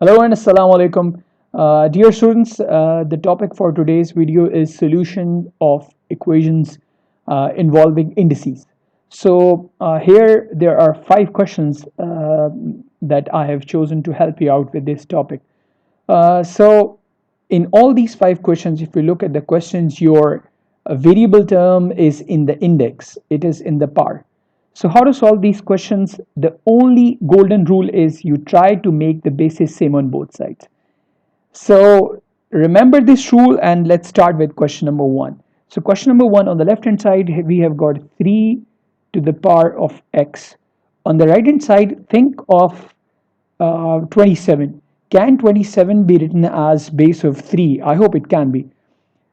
Hello and assalamu alaikum. Dear students, the topic for today's video is solution of equations involving indices. So here there are 5 questions that I have chosen to help you out with this topic. So in all these 5 questions, if you look at the questions, your variable term is in the index, it is in the par. So how to solve these questions? The only golden rule is you try to make the basis same on both sides. So remember this rule and let's start with question number 1. So question number 1, on the left hand side we have got 3 to the power of x. On the right hand side, think of 27. Can 27 be written as base of 3? I hope it can be,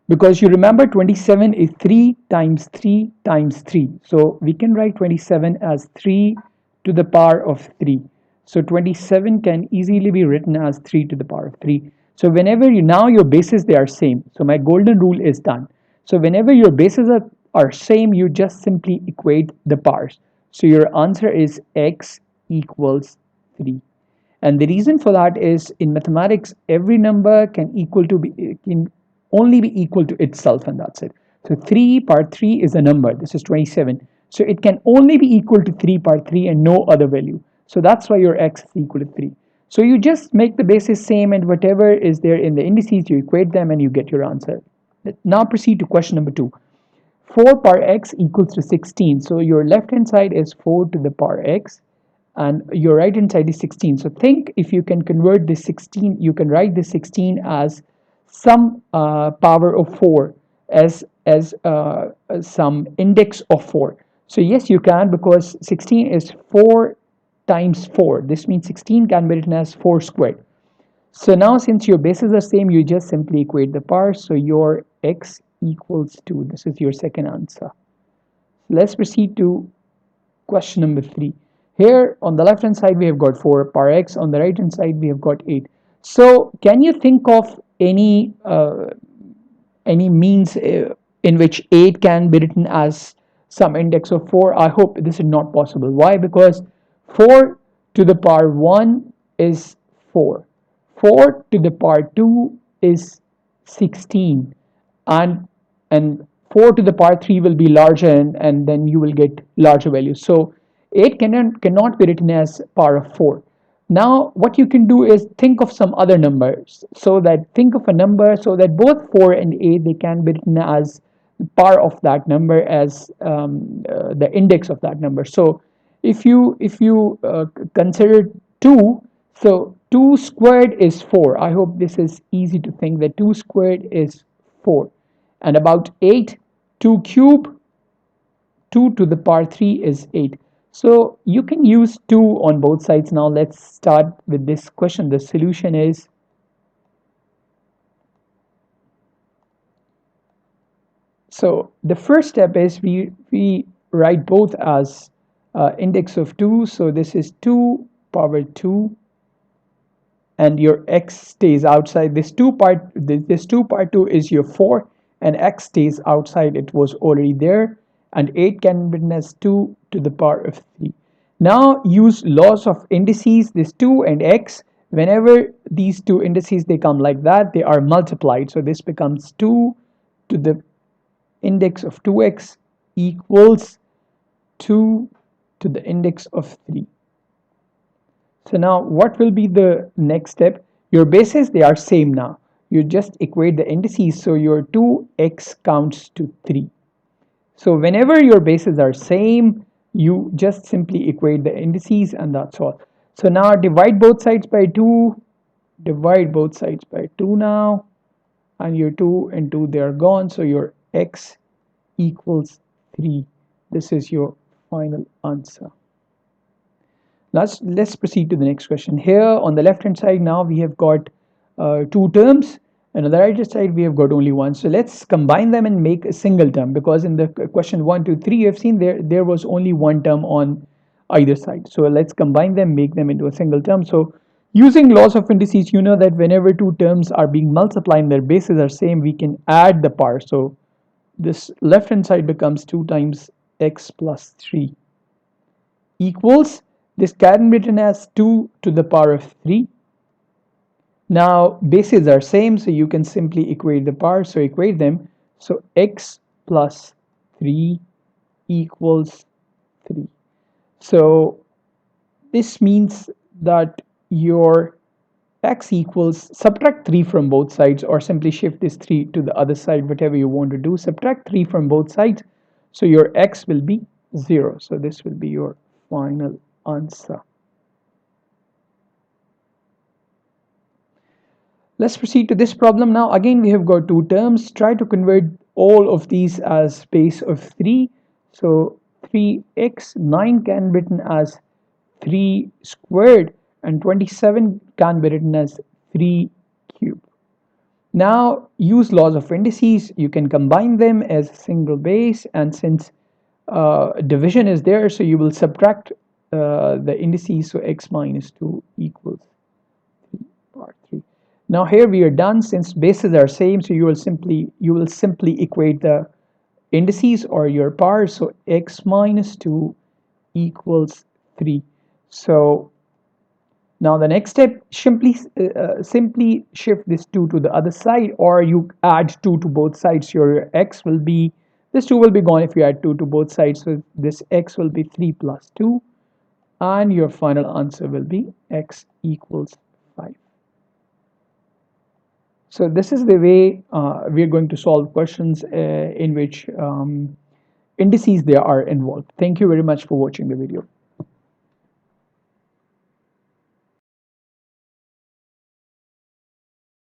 because you remember 27 is 3 times 3 times 3. So we can write 27 as 3 to the power of 3. So 27 can easily be written as 3 to the power of 3. So whenever now your bases, they are same. So my golden rule is done. So whenever your bases are same, you just simply equate the powers. So your answer is x equals 3. And the reason for that is, in mathematics every number can only be equal to itself, and that's it. So 3 part 3 is a number. This is 27. So it can only be equal to 3 part 3 and no other value. So that's why your x is equal to 3. So you just make the basis same, and whatever is there in the indices, you equate them and you get your answer. Now proceed to question number 2. 4 power x equals to 16. So your left hand side is 4 to the power x and your right hand side is 16. So think, if you can convert this 16, you can write this 16 as some power of 4, as some index of 4. So yes, you can, because 16 is 4 times 4. This means 16 can be written as 4 squared. So now since your bases are same, you just simply equate the powers. So your x equals 2. This is your second answer. Let's proceed to question number 3. Here on the left hand side we have got 4 power x, on the right hand side we have got 8. So can you think of any means in which 8 can be written as some index of 4? I hope this is not possible. Why? Because 4 to the power 1 is 4. 4 to the power 2 is 16, and 4 to the power 3 will be larger, and then you will get larger values. So 8 cannot be written as power of 4. Now what you can do is think of some other numbers. So that think of a number so that both 4 and 8, they can be written as power of that number, as the index of that number. So if you consider 2, so 2 squared is 4. I hope this is easy to think that 2 squared is 4. And about 8, 2 cube, 2 to the power 3 is 8. So you can use 2 on both sides. Now let's start with this question. The solution is, so the first step is we write both as index of 2. So this is 2 power 2, and your x stays outside. This 2 part 2 is your 4, and x stays outside, it was already there. And 8 can be written as 2 to the power of 3. Now use laws of indices. This 2 and x, whenever these two indices they come like that, they are multiplied. So this becomes 2 to the index of 2x equals 2 to the index of 3. So now what will be the next step? Your bases, they are same now. You just equate the indices. So your 2x counts to 3. So whenever your bases are same, you just simply equate the indices, and that's all. So now divide both sides by 2. Divide both sides by 2 now. And your 2 and 2, they are gone. So your x equals 3. This is your final answer. Let's proceed to the next question. Here on the left hand side, now we have got 2 terms, and on the right hand side we have got only one. So let's combine them and make a single term, because in the question 1, 2, 3 you have seen there was only one term on either side. So let's combine them, make them into a single term. So using laws of indices, you know that whenever 2 terms are being multiplied and their bases are same, we can add the power. So this left hand side becomes 2 times x plus 3 equals, this can be written as 2 to the power of 3 Now bases are same, so you can simply equate the power. So equate them. So x plus 3 equals 3. So this means that your x equals, subtract 3 from both sides, or simply shift this 3 to the other side, whatever you want to do. Subtract 3 from both sides, so your x will be 0. So this will be your final answer. Let's proceed to this problem now. Again, we have got two terms. Try to convert all of these as base of 3. So 3x, 9 can be written as 3 squared, and 27 can be written as 3 cubed. Now use laws of indices. You can combine them as a single base, and since division is there, so you will subtract the indices. So x minus 2 equals 3 part 3. Now here we are done. Since bases are same, so you will simply equate the indices or your powers. So x minus 2 equals 3. So now the next step, simply shift this 2 to the other side, or you add 2 to both sides. Your x will be, this 2 will be gone if you add 2 to both sides. So this x will be 3 plus 2, and your final answer will be x equals 5. So this is the way we are going to solve questions in which indices they are involved. Thank you very much for watching the video.